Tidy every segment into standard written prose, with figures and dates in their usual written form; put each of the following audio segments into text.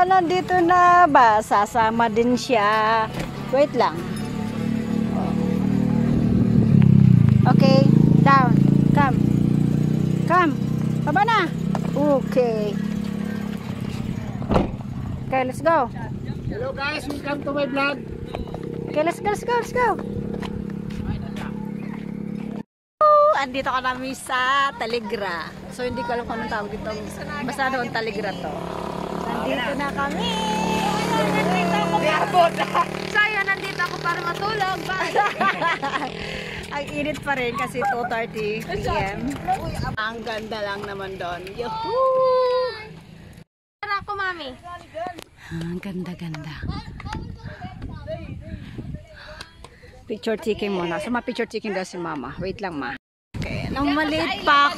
nandito na ba? Sasama din siya. Wait lang. Okay, down. Come. Come. Baba na. Okay. Okay, let's go. Hello guys, welcome to my vlog. Okay, let's go. Andito ka namin sa Taligra. So, hindi ko alam kung anong tawag dito. Basta doon Taligra to. Nandito na kami. Saya, nandito ako para matulog. Ang init pa rin kasi 2:30 PM. Ang ganda lang naman doon. Yahoo! Tara ako, mami. Ang ganda. Picture taking muna. So, ma-picture taking daw si mama. Wait lang, ma. Okay. Nung maliit pa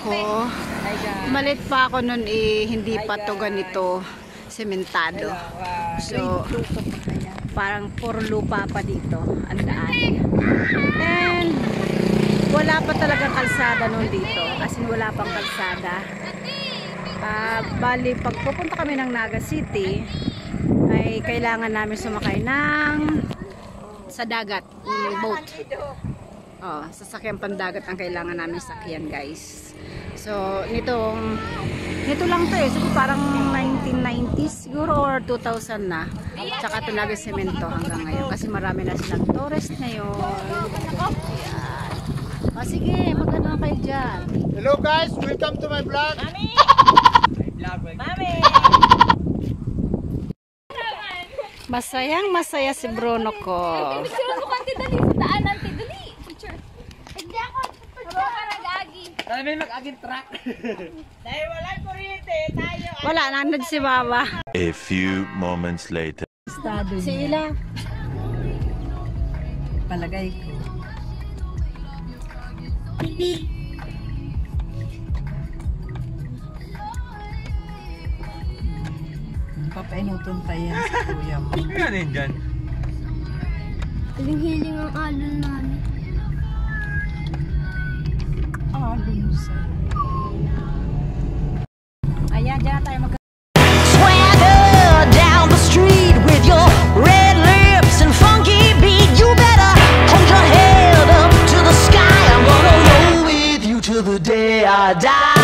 ako nun hindi pa to ganito sementado. So, parang puro lupa pa dito ang daan. And wala pa talaga kalsada nun dito. Kasi wala pang kalsada. Bali, pag pupunta kami ng Naga City, ay kailangan namin sumakay sa dagat, boat. Sasakyan pandagat ang kailangan namin sakyan, guys. So, nito lang to so parang 1990s siguro or 2000 na. Tsaka talaga semento hanggang ngayon kasi marami na silang tourist ngayon. Sige, maganda kayo dyan. Hello guys, welcome to my vlog. Mami! Masaya si Bruno ko. Picture mo kanti dali sa daanan, dali. Picture. Hindi ako nag-agi. Dami mag-aging truck. Dahil walang kuryente, tayo. Wala, nandun si Baba. A few moments later. Si Ila. Palagay ko. Papainutong tayo sa kuya mo. Ano yun dyan? Hiling-hiling ang alon namin. Alon sa. Ayan, dyan tayo mag- Swagger down the street with your red lips and funky beat. You better hold your head up to the sky. I'm gonna roll with you till the day I die.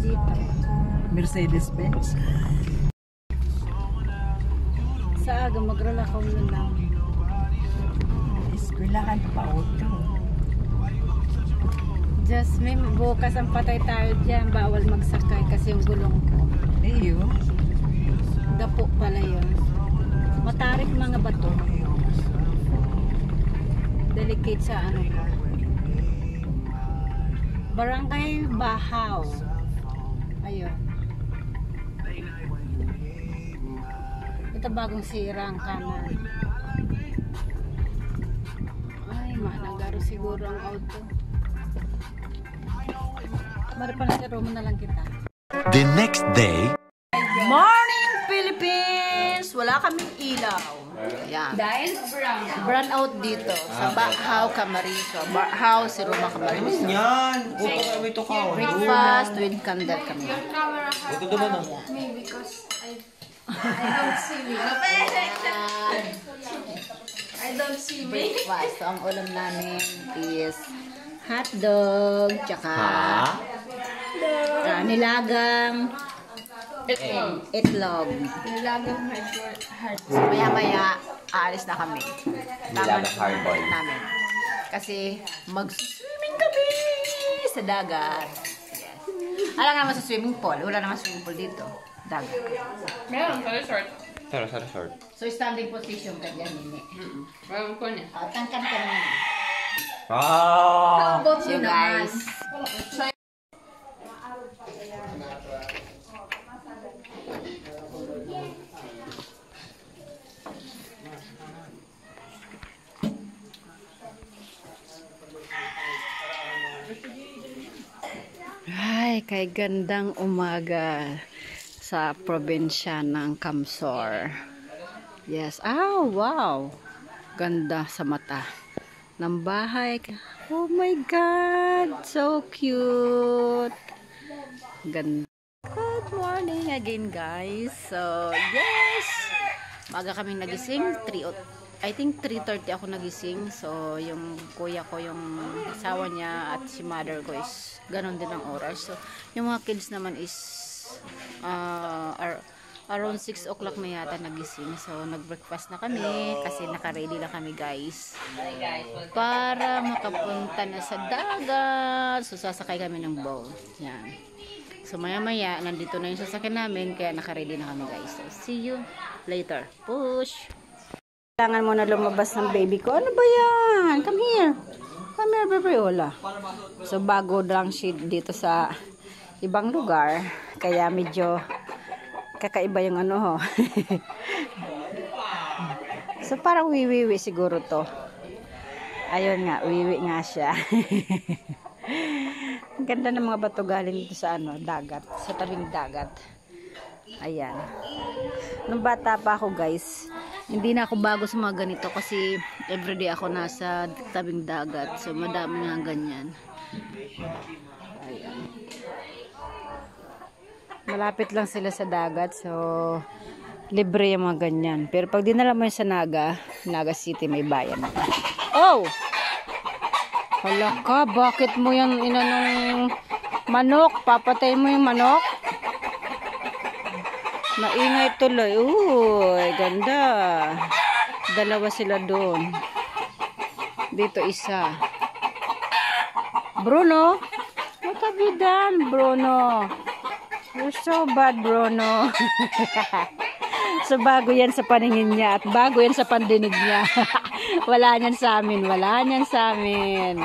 dito. Mercedes-Benz. Sa aga, magralakaw na lang. Eskwelahan pa auto. Jasmine, bukas ang patay tayo dyan. Bawal magsakay kasi yung gulong ko. Iyo. Dapo pala yun. Matarik mga bato. Delicate sa ano ko. Barangay Bahaw. Ayun. Ito bagong sira ang kanan. Ay, managaro siguro ang auto. Mari pa na si Roma na lang kita. The next day. Morning Philippines! Wala kaming ilaw. Ayan. Dahil brown. Brown out dito sa Bahaw, Camarines. Bahaw, si Roma Camarines. Yan! Upo kami ito ka. Breakfast with candle kami. Ito naman ang Me because I don't see me. I don't see me. Breakfast. So, ang ulam namin is hotdog, tsaka nilagang itlog. Nilagang heart. So, maya-maya, aalis na kami. Tama Nilagang hardball. namin. Kasi, mag-swimming kami sa dagat. Yes. Alam nga naman sa swimming pool. Wala naman swimming pool dito. Dagat. Meron, pero short. short. So, standing position ka dyan, hindi. Meron ko niya. Tangkan ka naman. Ah! So, guys. Ay, kay gandang umaga sa probinsya ng Kamsor. Yes. Ah, wow. Ganda sa mata ng bahay. Oh my God. So cute. Ganda. Good morning again, guys. So, yes. Maga kaming nagising. I think 3:30 ako nagising. So, yung kuya ko, yung asawa niya at si mother ko is ganon din ang oras. So, yung mga kids naman is around 6 o'clock na yata nagising. So, nag-breakfast na kami kasi naka-ready na kami, guys. Para makapunta na sa dagat. So, sasakay kami ng boat. Yan. So, maya-maya, nandito na yung sasakyan namin. Kaya naka-ready na kami, guys. So, see you later. Push! Kailangan mo na lumabas ng baby ko. Ano ba yan? Come here. Come here, baby. Hola. So, bago lang siya dito sa ibang lugar. Kaya medyo kakaiba yung ano ho. So, parang wiwiwi siguro to. Ayun nga, wiwi nga siya. Ang ganda ng mga bato galing dito sa ano, dagat. Sa tabing dagat. Ayan. Nung bata pa ako, guys, hindi na ako bago sa mga ganito kasi everyday ako nasa tabing dagat. So, madami nga ganyan. Ayan. Malapit lang sila sa dagat. So, libre yung mga ganyan. Pero pag dinala mo yung sa Naga City, may bayan. Oh! Hala ka, bakit mo yung inanong manok? Papatay mo yung manok? Maingay tuloy. Uy, ganda. Dalawa sila doon. Dito isa. Bruno? What have you done, Bruno? You're so bad, Bruno. So, bago yan sa paningin niya at bago yan sa pandinig niya. Wala niyan sa amin. Wala niyan sa amin.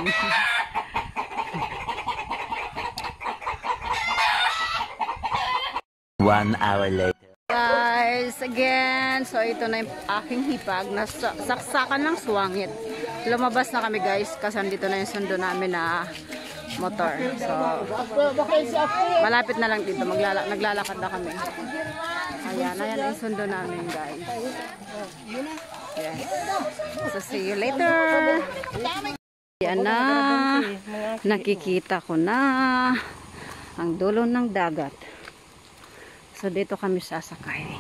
One hour later. Guys, again, so ito na yung aking hipag na saksakan ng swangit. Lumabas na kami, guys, kasi dito na yung sundo namin na motor. So, malapit na lang dito. Naglalakad na kami. Ayan yung sundo namin, guys. Yes. So, see you later. Yan na. Nakikita ko na ang dulo ng dagat. So, dito kami sasakay.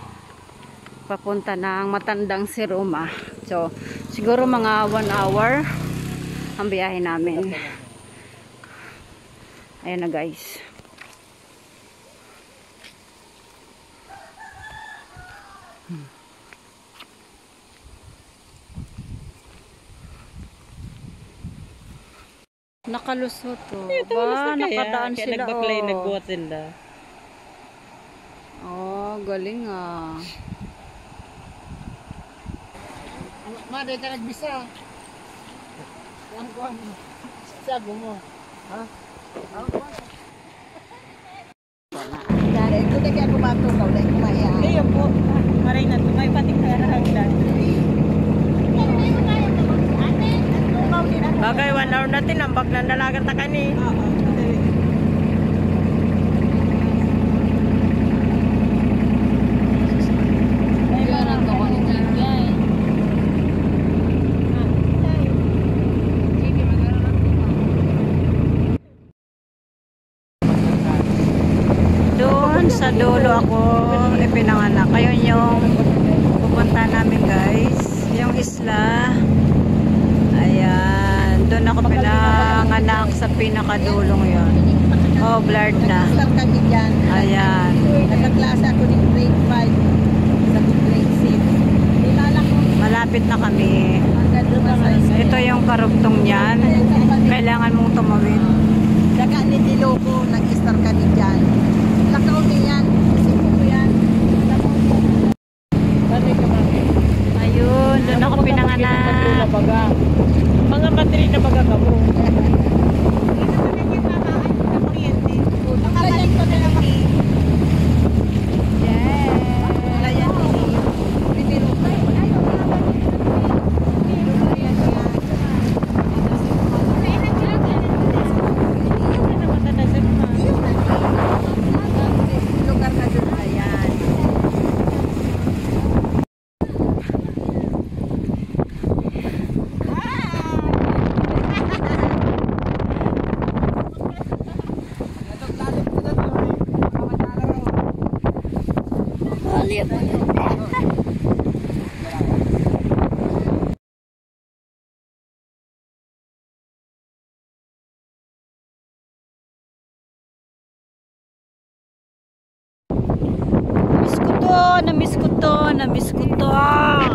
Papunta ng matandang si Roma. So, siguro mga 1 hour ang biyahe namin. Ayan na, guys. Nakalusot to. Ba, nakadaan Kaya sila. nagbaklay, Oh. nagbuhat sila. Oh, galing ah. Mare ka nagbisa. Ang kuwan mo. Sago mo. Ha? Dahil ito na kaya kumatukaw na kumaya. Ngayon po, maray na ito. May pating harangdan. Bagay, 1 hour natin. Ang bag na nalagan ta kani. Doon sa dulo ako ipinanganak. Ayun yung pupunta namin guys. Yung isla. Ayan. Doon ako pinanganak sa pinakadulong yun. Oh, blurred na. kami dyan. Ayan. Nagkaklase ako ng grade 5 sa grade 6. Nilala ko Malapit na kami. hanggang lumasay. Ito yung karugtong niyan. Kailangan mong tumawid. Daga ni Diloko, nag-star kami dyan. Lakaw din yan. Isipo ko yan. Ayun, doon ako pinanganak. Mga battery na baga ka mo. Lugar na doon. Ayan. Namiss ko to. Namiss ko to. Ah!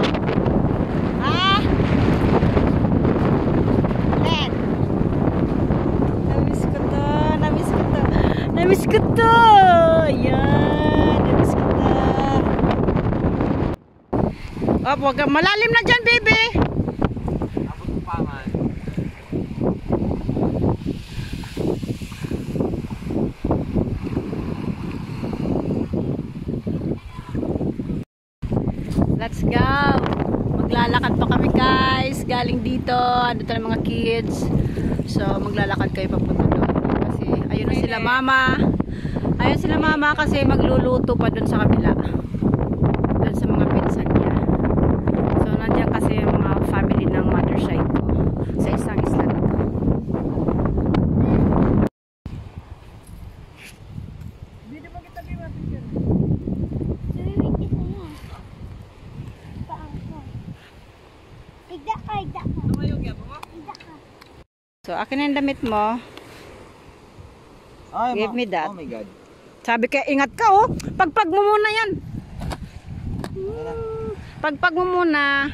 Len! Namiss ko to. Namiss ko to. Namiss ko to. Ayan. Namiss ko to. Oh, wag kang malalim na dyan, baby. Abot mo pa man. Let's go! Maglalakad pa kami guys. Galing dito. Ano to ng mga kids. So, maglalakad kayo papunta doon. Kasi, ayun na sila mama. Ayun sila mama kasi magluluto pa doon sa kabila. Doon sa mga pinsan niya. So, nandiyan kasi yung mga family ng mother side ko. Sa isang isla na to. So, akin na yung damit mo. Give me that. Oh my God. Sabi kaya ingat ka oh. Pagpag mo muna yan. Pagpag mo muna.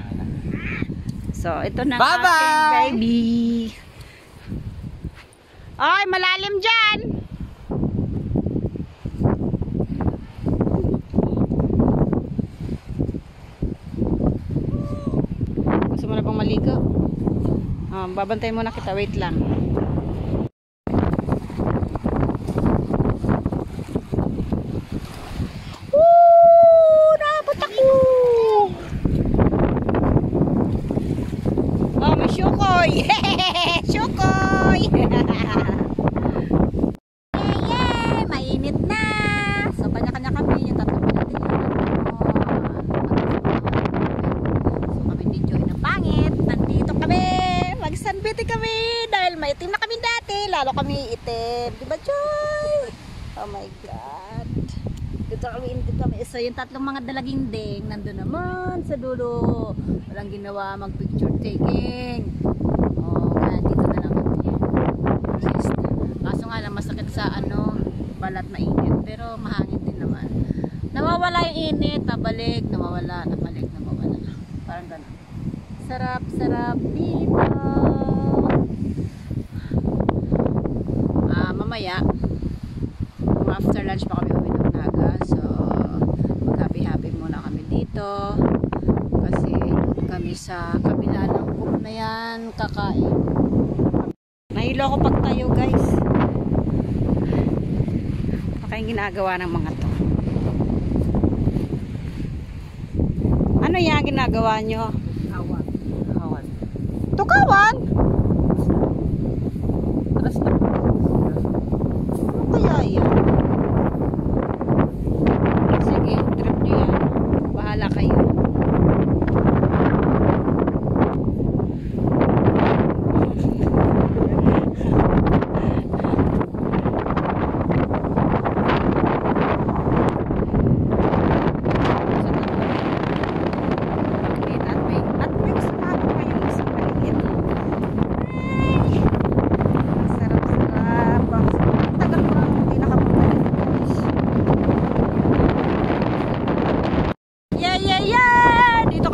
So, ito na ang aking baby. Ay, malalim dyan. Gusto mo na bang maligo? Babantay muna kita. Wait lang. Nabot ako! Oh, may syukoy! Syukoy! Yay! Mainit na! So, kanya-kanya kami. Yung tatlo pala din yun. So, kami ni Joy na pangit. Nandito kami! Mag-sunbete kami! Dahil maitim na kami dati. Lalo kami itim. Diba, Joy? Oh my God! Dito kami. So, yung tatlong mga dalaginding nandun naman sa dulo. Walang ginawa mag-picture taking. Oh, kaya dito na lang kami. Kaso nga lang, masakit sa balat mainit. Pero mahangin din naman. Nawawala nawawala yung init, nabalik, nawawala, nabalik, nawawala. Parang ganun. Sarap, sarap dito. Mamaya, after lunch pa kami uwi ng Naga. So, mag-happy-happy muna kami dito. Kasi kami sa kabila ng book na yan, kakain. Nahilo ako pag tayo, guys. Baka yung ginagawa ng mga to. Ano yan ginagawa nyo? Awan. Kawan. Tukawan? Alas na. Ano kaya yan? Sige, trip nyo yan. Bahala kayo.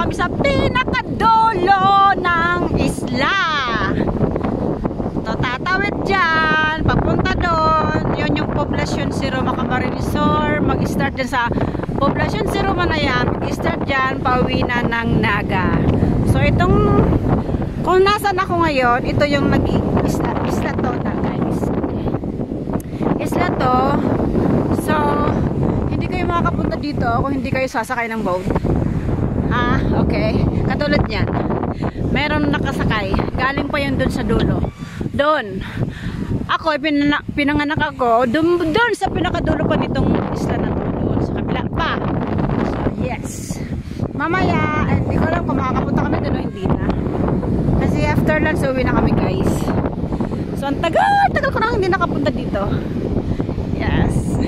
Sa pinakadulo ng isla. Tatawid dyan, papunta doon. Yun yung Poblacion Zero Macamarisor. Mag-start dyan sa Poblacion Zero man na yan. Mag-start dyan, pauwi na ng Naga. So itong, kung nasan ako ngayon, ito yung isla to na guys. Isla to. So, hindi kayo makakapunta dito kung hindi kayo sasakay ng boat. Okay. Katulad niyan. Meron nakasakay. Galing pa yun dun sa dulo. Doon. Ako, pinanganak ako. Doon sa pinakadulo pa nitong isla na to. Doon sa kabila pa. So, yes. Mamaya, hindi ko alam kung makakapunta kami doon o hindi na. Kasi after lunch, uwi na kami guys. So, ang tagal ko na hindi nakapunta dito. Yes.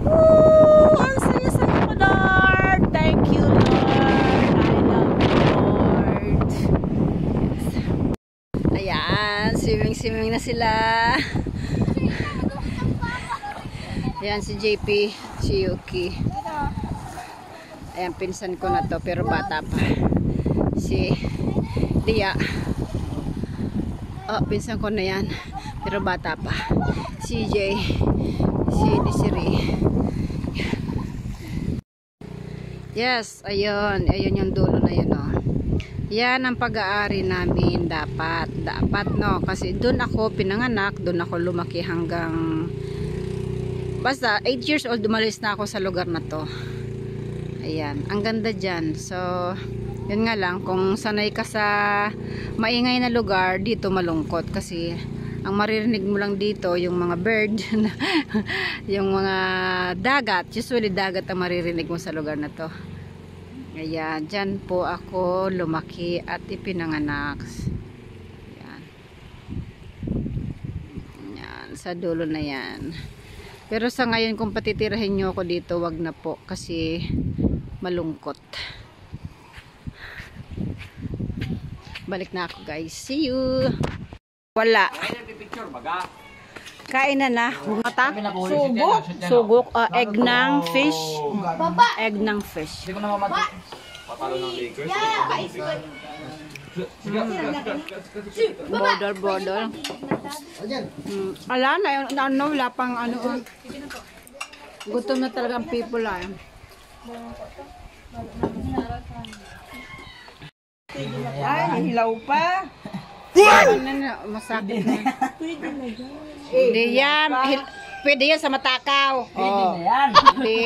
Woo! Ang saya-saya ko, Lord. Thank you, Lord. Swimming na sila. Ayan si JP, si Yuki. Ayan, pinsan ko na to pero bata pa. Si Lia. Oh, pinsan ko na yan pero bata pa. Si CJ, si Desiree. Yes, ayun. Ayun yung dulo na yun, oh. Yan ang pag-aari namin dapat no, kasi doon ako pinanganak, doon ako lumaki hanggang basta 8 years old umalis na ako sa lugar na to. Ayan, ang ganda dyan. So yun nga lang, kung sanay ka sa maingay na lugar, dito malungkot kasi ang maririnig mo lang dito yung mga bird yung mga dagat, usually dagat ang maririnig mo sa lugar na to. Ayan, dyan po ako lumaki at ipinanganak. Ayan. Ayan, sa dulo na yan. Pero sa ngayon, kung patitirahin nyo ako dito, wag na po kasi malungkot. Balik na ako guys. See you! Wala. Kain na. Mata? Sugok. Sugok. Egg ng fish. Egg ng fish. Patalo ng Lakers. Bodol. Ala na, ano, wala pang ano. Gutom na talaga ang people ah. Ay, hilaw pa. Masakit na. Hindi yan. Pwede yan sa matakaw. Pwede na yan. Hindi.